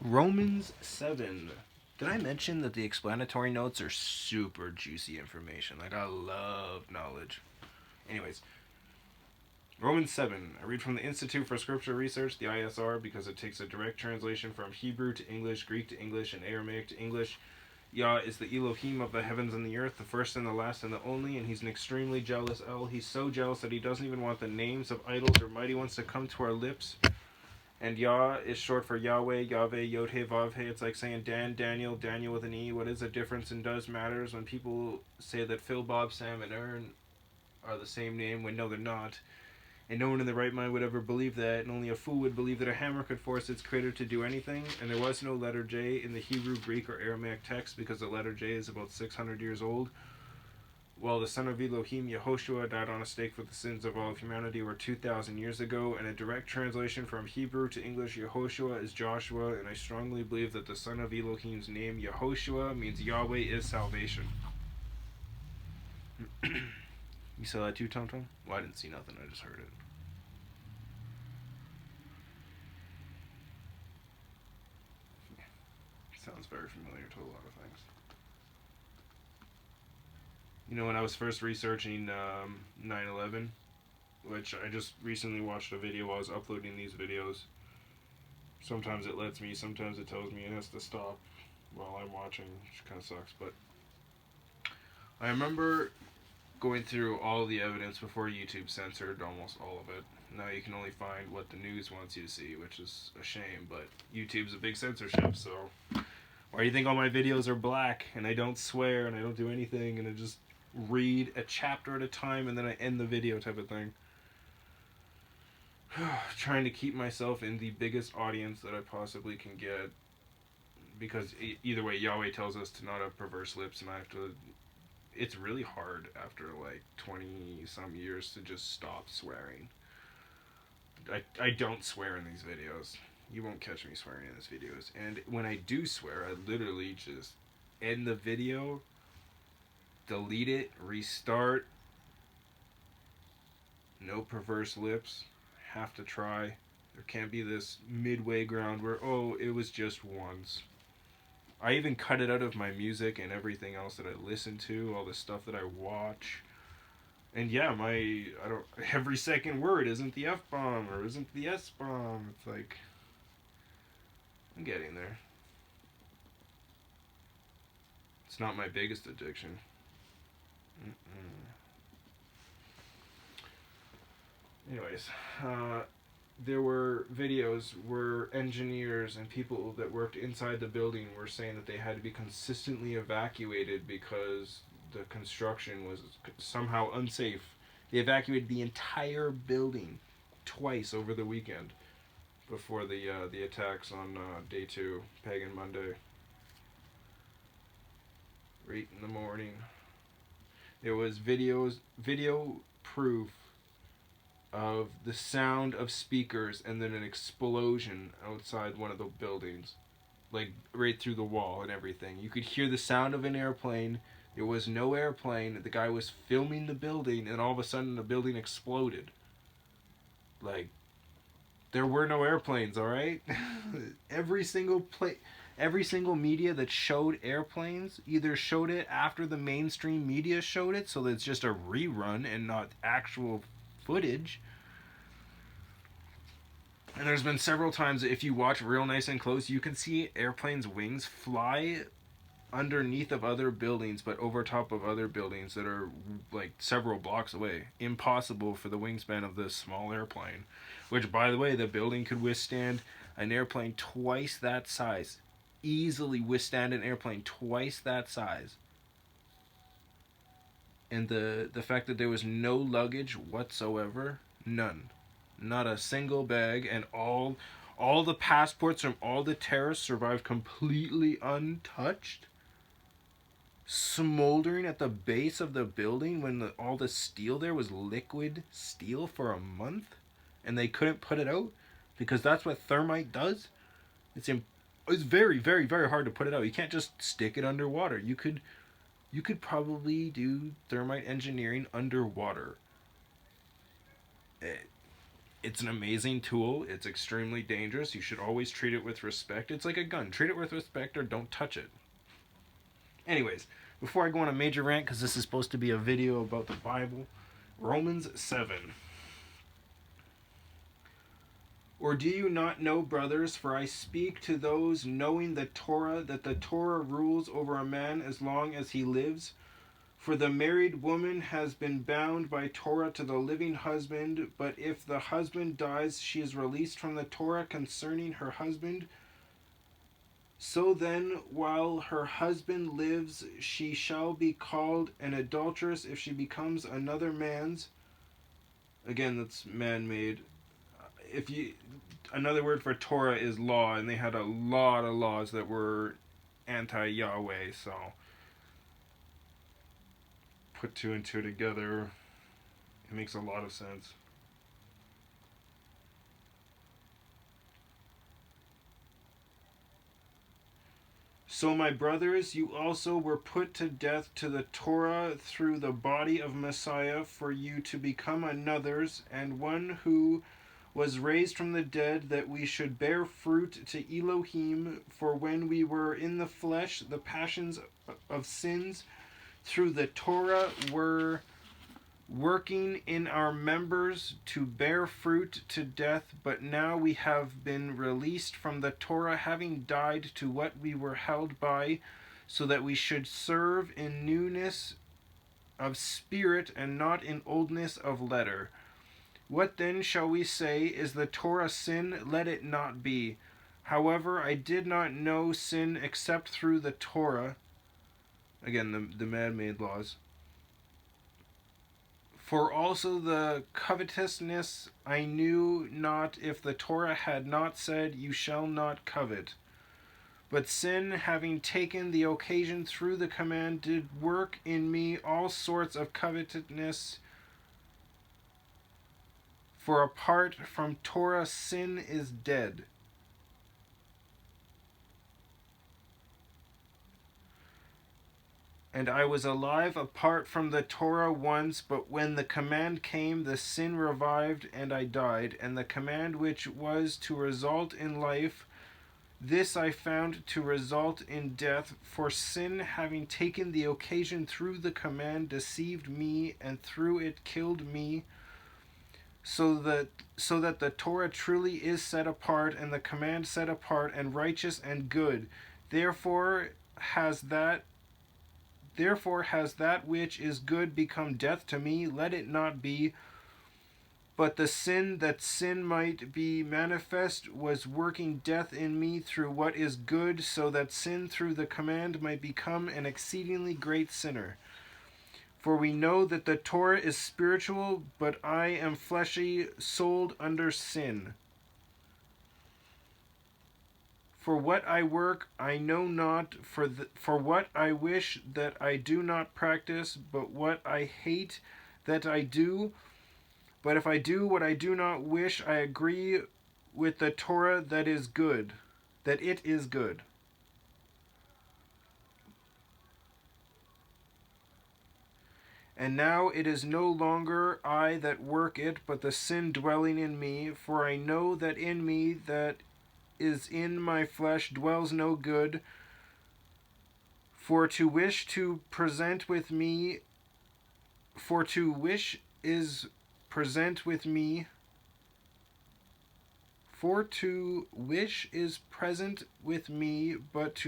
Romans 7. Did I mention that the explanatory notes are super juicy information? Like, I love knowledge. Anyways, Romans 7. I read from the Institute for Scripture Research, the ISR, because it takes a direct translation from Hebrew to English, Greek to English, and Aramaic to English. Yah is the Elohim of the heavens and the earth, the first and the last and the only, and he's an extremely jealous El. He's so jealous that he doesn't even want the names of idols or mighty ones to come to our lips. And Yah is short for Yahweh, Yahweh, Yod-He, Vav-He. It's like saying Dan, Daniel, Daniel with an E. What is the difference and does matters when people say that Phil, Bob, Sam, and Aaron are the same name when no, they're not. And no one in their right mind would ever believe that, and only a fool would believe that a hammer could force its creator to do anything. And there was no letter J in the Hebrew, Greek, or Aramaic text because the letter J is about 600 years old. While the son of Elohim, Yehoshua, died on a stake for the sins of all of humanity were 2,000 years ago, and a direct translation from Hebrew to English, Yehoshua, is Joshua, and I strongly believe that the son of Elohim's name, Yehoshua, means Yahweh is salvation. You saw that too, Tom Tom? Well, I didn't see nothing, I just heard it. Sounds very familiar to a lot of things. You know, when I was first researching 9/11, which I just recently watched a video while I was uploading these videos. Sometimes it lets me, sometimes it tells me it has to stop while I'm watching, which kind of sucks. But I remember going through all the evidence before YouTube censored almost all of it. Now you can only find what the news wants you to see, which is a shame, but YouTube's a big censorship, so why do you think all my videos are black and I don't swear and I don't do anything and I just read a chapter at a time and then I end the video type of thing? Trying to keep myself in the biggest audience that I possibly can get, because either way Yahweh tells us to not have perverse lips, and I have to. It's really hard after like 20 some years to just stop swearing. I don't swear in these videos. You won't catch me swearing in these videos, and when I do swear, I literally just end the video, delete it, restart. No perverse lips. Have to try. There can't be this midway ground where, oh, it was just once. I even cut it out of my music and everything else that I listen to, all the stuff that I watch. And yeah, every second word isn't the F bomb or isn't the S bomb. It's like, I'm getting there. It's not my biggest addiction. Anyways, there were videos where engineers and people that worked inside the building were saying that they had to be consistently evacuated because the construction was somehow unsafe. They evacuated the entire building twice over the weekend before the attacks on day 2, Pagan Monday. Right in the morning. There was video proof of the sound of speakers and then an explosion outside one of the buildings, like right through the wall and everything. You could hear the sound of an airplane. There was no airplane. The guy was filming the building, and all of a sudden the building exploded. Like, there were no airplanes, all right? every single media that showed airplanes either showed it after the mainstream media showed it, so that it's just a rerun and not actual footage. And there's been several times, if you watch real nice and close, you can see airplanes' wings fly underneath of other buildings, but over top of other buildings that are like several blocks away. Impossible for the wingspan of this small airplane, which, by the way, the building could withstand an airplane twice that size. Easily withstand an airplane twice that size. And the fact that there was no luggage whatsoever, none, not a single bag, and all the passports from all the terrorists survived completely untouched, smoldering at the base of the building when all the steel there was liquid steel for a month, and they couldn't put it out because that's what thermite does. It's very, very, very hard to put it out. You can't just stick it underwater. You could probably do thermite engineering underwater. It's an amazing tool. It's extremely dangerous. You should always treat it with respect. It's like a gun. Treat it with respect or don't touch it. Anyways, before I go on a major rant, because this is supposed to be a video about the Bible, Romans 7. Or do you not know, brothers, for I speak to those knowing the Torah, that the Torah rules over a man as long as he lives? For the married woman has been bound by Torah to the living husband, but if the husband dies, she is released from the Torah concerning her husband. So then, while her husband lives, she shall be called an adulteress if she becomes another man's. Again, that's man-made. Another word for Torah is law, and they had a lot of laws that were anti-YahWeh, so put two and two together, it makes a lot of sense. So, my brothers, you also were put to death to the Torah through the body of Messiah, for you to become another's, and one who was raised from the dead, that we should bear fruit to Elohim. For when we were in the flesh, the passions of sins through the Torah were working in our members to bear fruit to death, but now we have been released from the Torah, having died to what we were held by, so that we should serve in newness of spirit and not in oldness of letter. What then shall we say? Is the Torah sin? Let it not be. However, I did not know sin except through the Torah. Again, the man-made laws. For also the covetousness I knew not, if the Torah had not said, you shall not covet. But sin, having taken the occasion through the command, did work in me all sorts of covetousness. For apart from Torah, sin is dead. And I was alive apart from the Torah once, but when the command came, the sin revived, and I died. And the command which was to result in life, this I found to result in death. For sin, having taken the occasion through the command, deceived me, and through it killed me. So that the Torah truly is set apart, and the command set apart, and righteous and good. Therefore has that which is good become death to me. Let it not be. But the sin, that sin might be manifest, was working death in me through what is good, so that sin through the command might become an exceedingly great sinner. For we know that the Torah is spiritual, but I am fleshly, sold under sin. For what I work, I know not, for what I wish that I do not practice, but what I hate that I do. But if I do what I do not wish, I agree with the Torah that it is good. And now it is no longer I that work it, but the sin dwelling in me. For I know that in me, that is in my flesh, dwells no good. For to wish is present with me, but to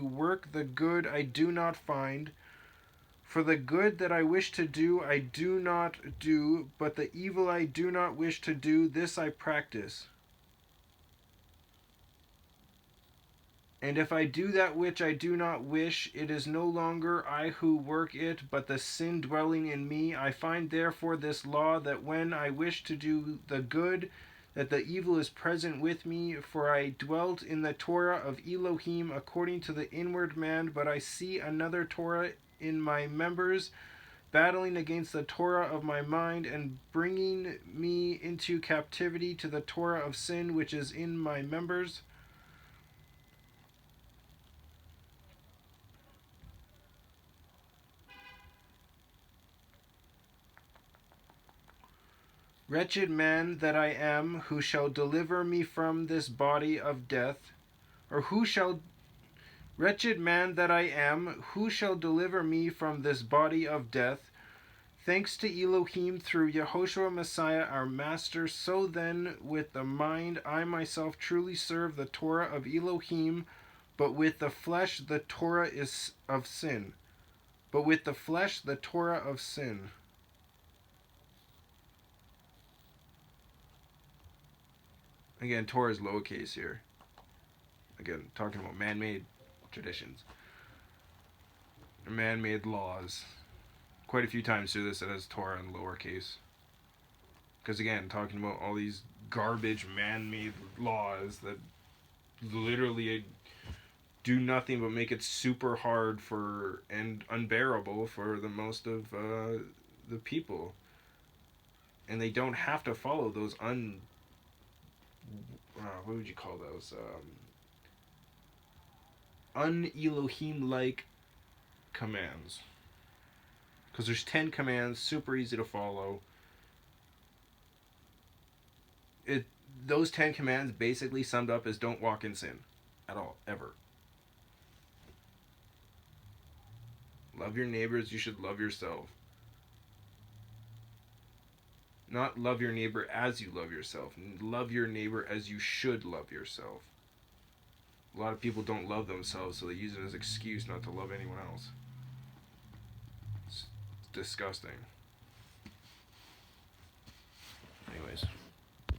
work the good I do not find. For the good that I wish to do, I do not do, but the evil I do not wish to do, this I practice. And if I do that which I do not wish, it is no longer I who work it, but the sin dwelling in me. I find therefore this law, that when I wish to do the good, that the evil is present with me. For I dwelt in the Torah of Elohim according to the inward man, but I see another Torah in my members, battling against the Torah of my mind, and bringing me into captivity to the Torah of sin which is in my members. Wretched man that I am, who shall deliver me from this body of death? Or who shall Wretched man that I am, who shall deliver me from this body of death? Thanks to Elohim through Yehoshua Messiah our Master. So then, with the mind, I myself truly serve the Torah of Elohim, but with the flesh, the Torah is of sin. But with the flesh, the Torah of sin. Again, Torah is lowercase here. Again, talking about man-made traditions. Man-made laws. Quite a few times through this it has Torah in lowercase. Because again, talking about all these garbage man-made laws that literally do nothing but make it super hard for and unbearable for the most of the people. And they don't have to follow those what would you call those? Un-Elohim-like commands. Because there's 10 commands, super easy to follow. Those 10 commands basically summed up as don't walk in sin. At all. Ever. Love your neighbors, you should love yourself. Not love your neighbor as you love yourself. Love your neighbor as you should love yourself. A lot of people don't love themselves, so they use it as an excuse not to love anyone else. It's disgusting. Anyways.